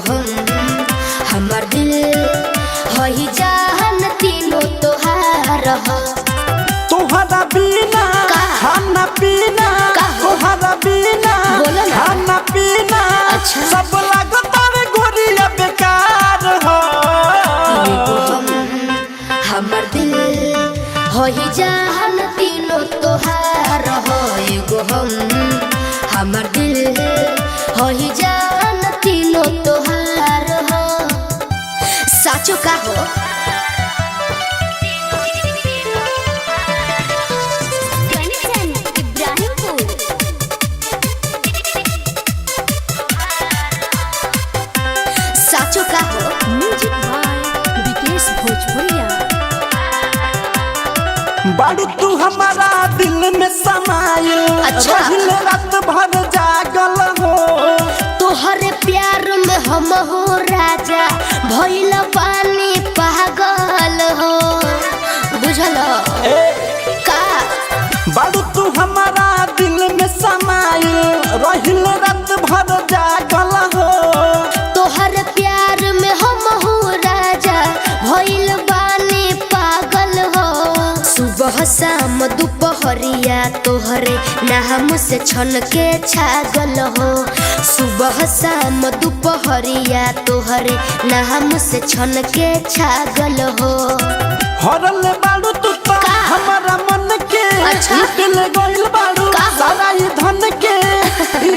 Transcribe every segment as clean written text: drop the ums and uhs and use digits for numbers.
हम हमर दिल हई जान तीनों तोहार हो। तोहरा बिना खाना पीना, तोहरा बिना खाना पीना, अच्छा सब लगता रे गोरिया बेकार हो। हमर दिल हई जान तीनों तोहार हो। एगो हम हमर दिल हई जान तीनों तोहार हो। साचो का हो साचो का हो। म्यूजिक बाय विकेश भोजपुरिया। बाड़ू तू हमारा दिल में समायल, अच्छा रहिल रात भर जागल हो। तोहरे प्यार में हम हो राजा भइल पानी पागल हो। बुझल का बाड़ू तू हमारा दिल में समायल, रहिल रात भर जागल हो। तोहरे प्यार में हम हो राजा भइल पानी पागल हो। सुबह शाम दोपहरिया तोहरे नाम से छन के छागल हो। सुबह शाम दोपहरिया तोहरे नाम से छन के छागल हो। हरल बाड़ू तू तो हमारा मन के, अच्छा दिल गइल बाड़ू सारा ही धन के।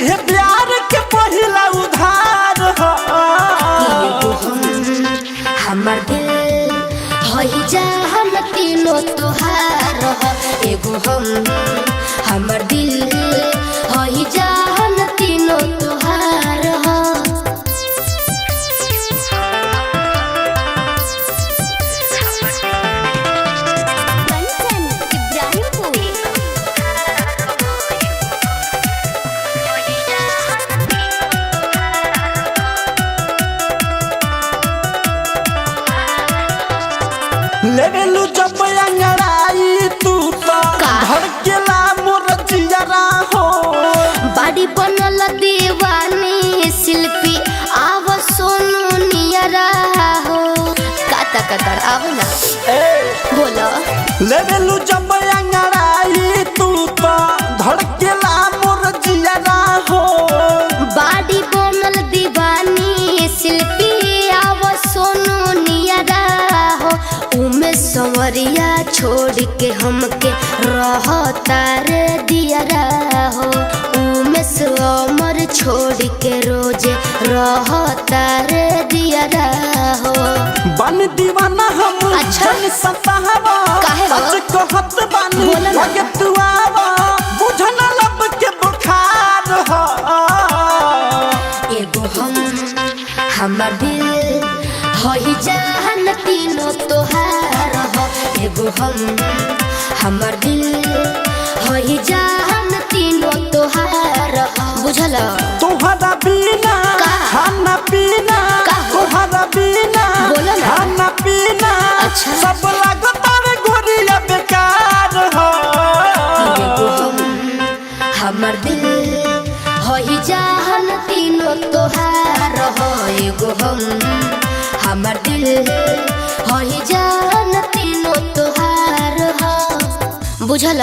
ये प्यार के पहिला उधार हो। हमर दिल हई जान तीनों तोहार हो। एगो हम हमर दिल हई जान तीनों तोहार हो। लेवेलू जब अंगड़ाई तू तो धड़केला मोर जियरा हो। बाड़ी बनल दीवानी शिल्पी आव सोनू नियरा हो। काता कतर आव ना बोलो। लेवेलू जब अंगड़ाई तू तो धड़केला मोर जियरा हो। बाड़ी बनल दीवानी शिल्पी आव सोनू नियरा हो। उमे संवरिया छोड़ के हमके रहता रे दियरा हो। उमे अमर छोड़ के रोज रहता रे दियरा हो। बन दीवाना हम अच्छा सतावा काहे हो? सच कहत बानी बोला ना। लगे तू आवा बुझन लब के बुखार हो। एगो हम हमर दिल हई जान तीनों तोहार हो। एगो हम हमर दिल हई जान तीनों तोहार हो। बुझल तोहरा बिना खाना पीना, तोहरा बिना खाना पीना, अच्छा सब लगता रे गोरिया बेकार हो। एगो हम हमर दिल हई जान तीनों तोहार हो। एगो हम हमर दिल हई जान तीनों तोहार हो। बुझल।